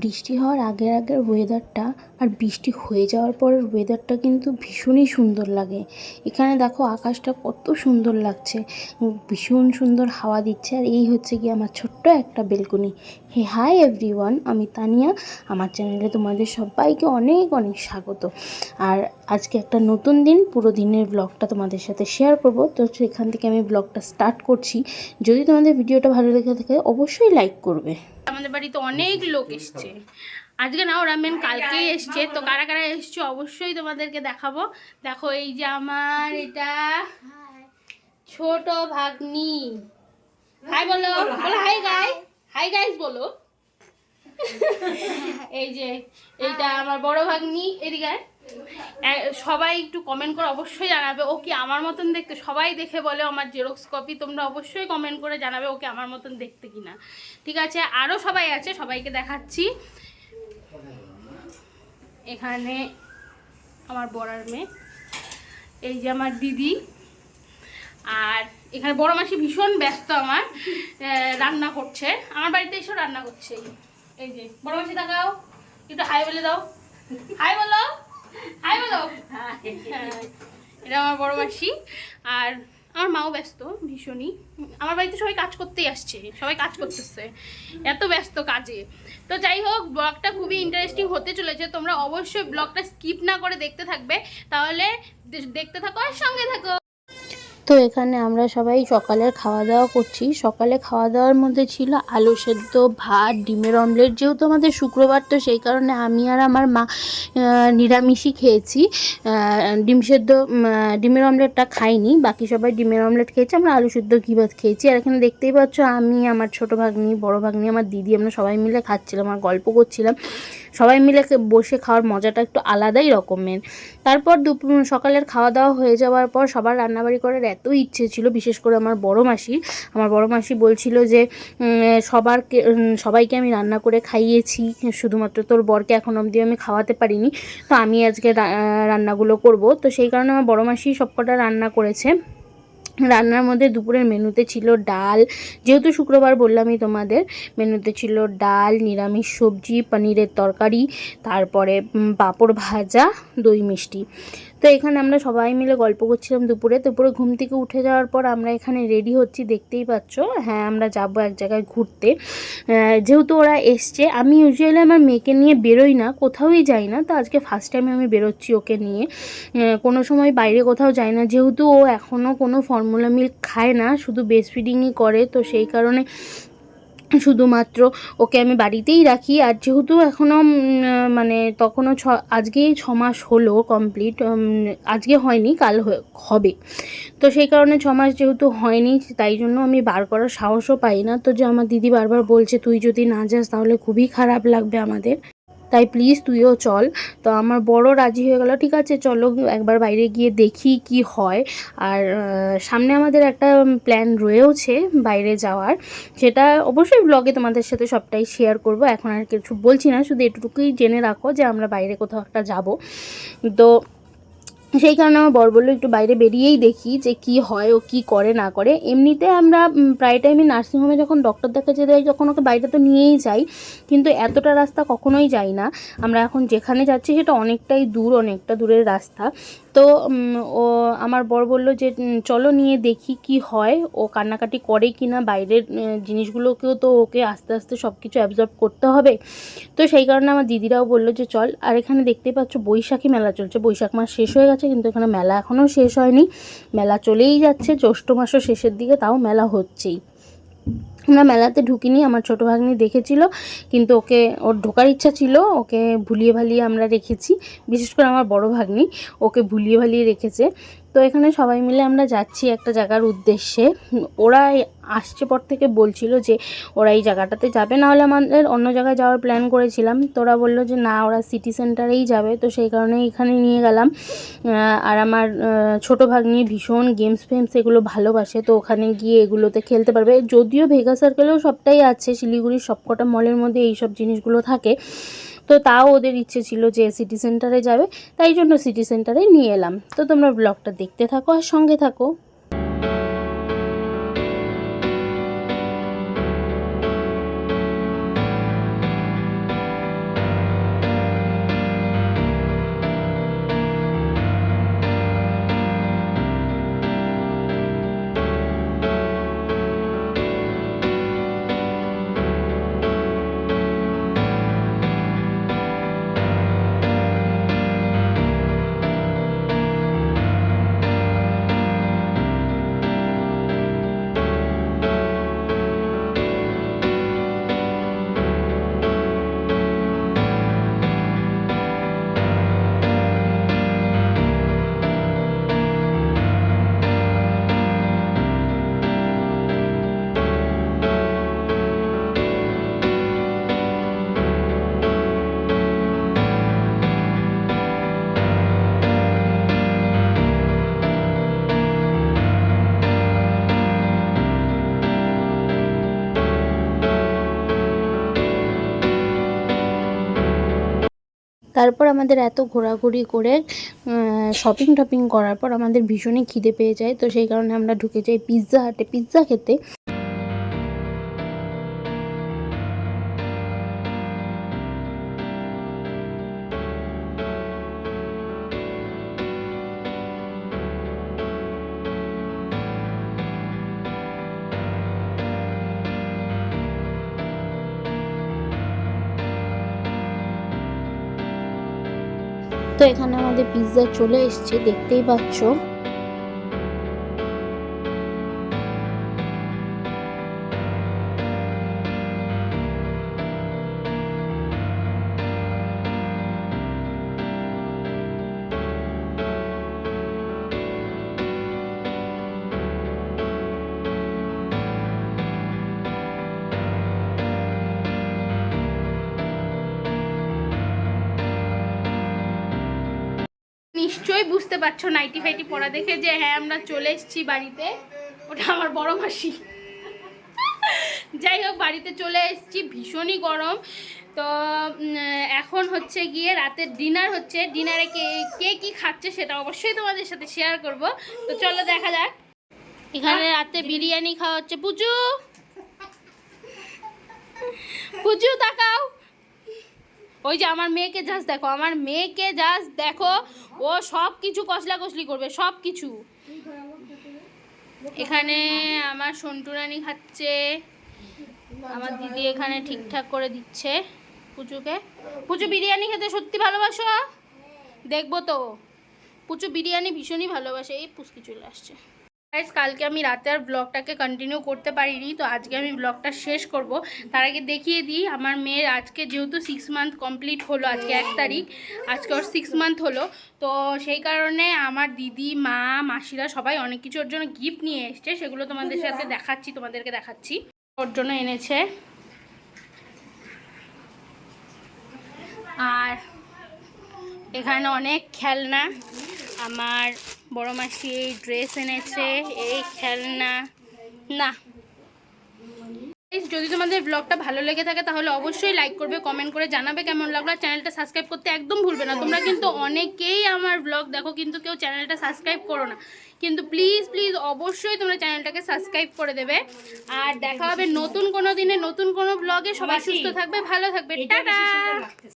বৃষ্টি হওয়ার আগের ওয়েদারটা আর বৃষ্টি হয়ে যাওয়ার পরের ওয়েদারটা কিন্তু ভীষণই সুন্দর লাগে। এখানে দেখো আকাশটা কত সুন্দর লাগছে, ভীষণ সুন্দর হাওয়া দিচ্ছে। আর এই হচ্ছে কি আমার ছোট্ট একটা বেলকনি। হাই এভরিওয়ান, আমি তানিয়া। আমার চ্যানেলে তোমাদের সবাইকে অনেক অনেক স্বাগত। আর আজকে একটা নতুন দিন, পুরো দিনের ব্লগটা তোমাদের সাথে শেয়ার করব। তো সেখান থেকে আমি ব্লগটা স্টার্ট করছি। যদি তোমাদের ভিডিওটা ভালো লেগে থাকে অবশ্যই লাইক করবে। আমাদের বাড়িতে অনেক লোক এসছে আজকে, না ওরা মেন কালকেই এসছে। তো কারা কারা এসছে অবশ্যই তোমাদেরকে দেখাবো। দেখো এই যে আমার এটা ছোট ভাগ্নি। হাই বলো, বলো হাই গাই, হাই গাইস বলো। এই যে এইটা আমার বড় ভাগ্নি। এদিকে সবাই একটু কমেন্ট করে অবশ্যই জানাবে ও কি আমার মতন দেখতে। সবাই দেখে বলে আমার জেরক্স কপি। তোমরা অবশ্যই কমেন্ট করে জানাবে ওকে আমার মতন দেখতে কিনা। ঠিক আছে, আরও সবাই আছে, সবাইকে দেখাচ্ছি। এখানে আমার বড়ার মেয়ে, এই যে আমার দিদি, আর এখানে বড় মাসি ভীষণ ব্যস্ত আমার, রান্না করছে। আমার বাড়িতে এসেও রান্না করছে। এই যে বড় মাসি দেখাও, একটু হাই বলে দাও, হাই বলো, হাই বলো। এটা আমার বড় মাসি। আর আমার মাও ব্যস্ত ভীষণই। আমার বাড়িতে সবাই কাজ করতেই আসছে, সবাই কাজ করতেছে, এত ব্যস্ত কাজে। তো যাই হোক, ব্লগটা খুবই ইন্টারেস্টিং হতে চলেছে। তোমরা অবশ্যই ব্লগটা স্কিপ না করে দেখতে থাকবে, তাহলে দেখতে থাকো আর সঙ্গে থাকো। তো এখানে আমরা সবাই সকালের খাওয়া দাওয়া করছি। সকালে খাওয়া দাওয়ার মধ্যে ছিল আলু সেদ্ধ, ভাত, ডিমের অমলেট। যেহেতু আমাদের শুক্রবার, তো সেই কারণে আমি আর আমার মা নিরামিষই খেয়েছি। ডিম সেদ্ধ, ডিমের অমলেটটা খাইনি, বাকি সবাই ডিমের অমলেট খেয়েছি। আমরা আলু সেদ্ধ ঘি ভাত খেয়েছি। আর এখানে দেখতেই পাচ্ছ আমি, আমার ছোট ভাগ্নি, বড় ভাগ্নি, আমার দিদি, আমরা সবাই মিলে খাচ্ছিলাম আর গল্প করছিলাম। সবাই মিলে বসে খাওয়ার মজাটা একটু আলাদাই রকমের। তারপর সকালের খাওয়া দাওয়া হয়ে যাওয়ার পর সবার রান্নাবাড়ি করার এত ইচ্ছে ছিল, বিশেষ করে আমার বড় মাসি বলছিল যে সবাইকে আমি রান্না করে খাইয়েছি, শুধুমাত্র তোর বরকে এখন অবধি আমি খাওয়াতে পারিনি, তো আমি আজকে রান্নাগুলো করব। তো সেই কারণে আমার বড় মাসি সবকটা রান্না করেছে। রান্নার মধ্যে দুপুরের মেনুতে ছিল ডাল, যেহেতু শুক্রবার বললামই তোমাদের, মেনুতে ছিল ডাল, নিরামিষ সবজি, পনিরের তরকারি, তারপরে পাঁপড় ভাজা, দই মিষ্টি। তো এখানে আমরা সবাই মিলে গল্প করছিলাম দুপুরে ঘুম থেকে উঠে যাওয়ার পর আমরা এখানে রেডি হচ্ছি, দেখতেই পাচ্ছ। হ্যাঁ, আমরা যাবো এক জায়গায় ঘুরতে। যেহেতু ওরা এসছে, আমি ইউজুয়ালি আমার মেয়েকে নিয়ে বেরোই না, কোথাওই যাই না। তো আজকে ফার্স্ট টাইমে আমি বেরোচ্ছি ওকে নিয়ে। কোনো সময় বাইরে কোথাও যাই না, যেহেতু ও এখনও কোনো ফর্মুলা মিল্ক খায় না, শুধু ব্রেস্ট ফিডিংই করে। তো সেই কারণে শুধুমাত্র ওকে আমি বাড়িতেই রাখি। আর যেহেতু এখনও মানে তখনও আজকেই 6 মাস হলো কমপ্লিট, আজকে হয়নি, কাল হবে। তো সেই কারণে 6 মাস যেহেতু হয়নি, তাই জন্য আমি বার করার সাহসও পাই না। তো যে আমার দিদি বারবার বলছে তুই যদি না যাস তাহলে খুবই খারাপ লাগবে আমাদের, তাই প্লিজ তুইও চল। তো আমার বড় রাজি হয়ে গেল, ঠিক আছে চলো একবার বাইরে গিয়ে দেখি কি হয়। আর সামনে আমাদের একটা প্ল্যান রয়েওছে বাইরে যাওয়ার, সেটা অবশ্যই ব্লগে তোমাদের সাথে সবটাই শেয়ার করব। এখন আর কিছু বলছি না, শুধু এটুকুই জেনে রাখো যে আমরা বাইরে কোথাও একটা যাব। তো সেই কারণে আমার বর বললো একটু বাইরে বেরিয়েই দেখি যে কি হয়, ও কি করে না করে। এমনিতে আমরা প্রায় টাইমে নার্সিংহোমে যখন ডক্টর দেখাতে যাই, যখন ওকে বাইরে তো নিয়েই যাই, কিন্তু এতটা রাস্তা কখনোই যাই না। আমরা এখন যেখানে যাচ্ছি সেটা অনেকটা দূরের রাস্তা। তো আমার বর বলল যে চলো নিয়ে দেখি কি হয়, ও কান্নাকাটি করে কি না। বাইরের জিনিসগুলোকেও তো ওকে আস্তে আস্তে সব কিছু অ্যাবজর্ব করতে হবে। তো সেই কারণে আমার দিদিরাও বললো যে চল। আর এখানে দেখতেই পাচ্ছ বৈশাখী মেলা চলছে। বৈশাখ মাস শেষ হয়ে গেছে, কিন্তু এখানে মেলা এখনও শেষ হয়নি, মেলা চলেই যাচ্ছে। জ্যৈষ্ঠ মাসও শেষের দিকে, তাও মেলা হচ্ছেই। আমরা মেলাতে ঢুকিনি, আমার ছোটো ভাগ্নি দেখেছিল, কিন্তু ওর ঢোকার ইচ্ছা ছিল, ওকে ভুলিয়ে ভালিয়ে আমরা রেখেছি। বিশেষ করে আমার বড় ভাগ্নি ওকে ভুলিয়ে ভালিয়ে রেখেছে। তো এখানে সবাই মিলে আমরা যাচ্ছি একটা জায়গার উদ্দেশ্যে। ওরা আসছে পর থেকে বলছিল যে ওরা এই জায়গাটাতে যাবে, নাহলে আমাদের অন্য জায়গায় যাওয়ার প্ল্যান করেছিলাম। তো ওরা বললো যে না, ওরা সিটি সেন্টারেই যাবে। তো সেই কারণে এখানে নিয়ে গেলাম। আর আমার ছোটো ভাগ্নি ভীষণ গেমস ফেমস এগুলো ভালোবাসে, তো ওখানে গিয়ে এগুলোতে খেলতে পারবে। যদিও ভেগা সার্কেলেও সবটাই আছে, শিলিগুড়ির সবকটা মলের মধ্যে এই সব জিনিসগুলো থাকে, তো তাও ওদের ইচ্ছে ছিল যে সিটি সেন্টারে যাবে, তাই জন্য সিটি সেন্টারে নিয়ে এলাম। তো তোমরা ব্লগটা দেখতে থাকো আর সঙ্গে থাকো। তারপর আমাদের এত ঘোরাঘুরি করে শপিং টপিং করার পর আমাদের ভীষণই খিদে পেয়ে যায়, তো সেই কারণে আমরা ঢুকে যাই পিৎজা হাটে পিৎজা খেতে। তো এখানে আমাদের পিৎজা চলে এসছে, দেখতেই পাচ্ছ। নিশ্চয়ই বুঝতে পারছো নাইটি ফাইটি পরা দেখে যে হ্যাঁ আমরা চলে এসেছি বাড়িতে। ওটা আমার বড় মাসি। যাই হোক, বাড়িতে চলে এসেছি, ভীষণই গরম। তো এখন হচ্ছে গিয়ে রাতের ডিনার হচ্ছে। ডিনারে কে কি খাচ্ছে সেটা অবশ্যই তোমাদের সাথে শেয়ার করব। তো চলো দেখা যাক। এখানে রাতে বিরিয়ানি খাওয়া হচ্ছে। পুজু পুজু তাকাও, ওই যে আমার মেয়েকে জাস্ট দেখো, আমার মেয়েকে জাস্ট দেখো, ও সব কিছু কসলা কসলি করবে, সব কিছু। এখানে আমার সন্টু রানী খাচ্ছে, আমার দিদি এখানে ঠিকঠাক করে দিচ্ছে পুচুকে। পুচু বিরিয়ানি খেতে সত্যি ভালোবাসো? দেখবো তো। পুচু বিরিয়ানি ভীষণই ভালোবাসে। এই পুচকি চলে আসছে। কালকে আমি রাতে আর ব্লগটাকে কন্টিনিউ করতে পারিনি, তো আজকে আমি ব্লগটা শেষ করব। তার আগে দেখিয়ে দিই, আমার মেয়ের আজকে যেহেতু 6 মান্থ কমপ্লিট হলো, আজকে 1 তারিখ, আজকে ওর 6 মান্থ হলো। তো সেই কারণে আমার দিদি, মা, মাসিরা সবাই অনেক কিছু ওর জন্য গিফট নিয়ে এসছে, সেগুলো তোমাদের সাথে দেখাচ্ছি, তোমাদেরকে দেখাচ্ছি। ওর জন্য এনেছে আর এখানে অনেক খেলনা। আমার বড় মাসি এই ড্রেস এনেছে, এই খেলনা। না, যদি তোমাদের ব্লগটা ভালো লেগে থাকে তাহলে অবশ্যই লাইক করবে, কমেন্ট করে জানাবে কেমন লাগলো। চ্যানেলটা সাবস্ক্রাইব করতে একদম ভুলবে না। তোমরা কিন্তু অনেকেই আমার ব্লগ দেখো কিন্তু কেউ চ্যানেলটা সাবস্ক্রাইব করো না, কিন্তু প্লিজ প্লিজ অবশ্যই তোমরা চ্যানেলটাকে সাবস্ক্রাইব করে দেবে। আর দেখা হবে নতুন কোনো দিনে নতুন কোনো ব্লগে। সবাই সুস্থ থাকবে, ভালো থাকবে, টাটা।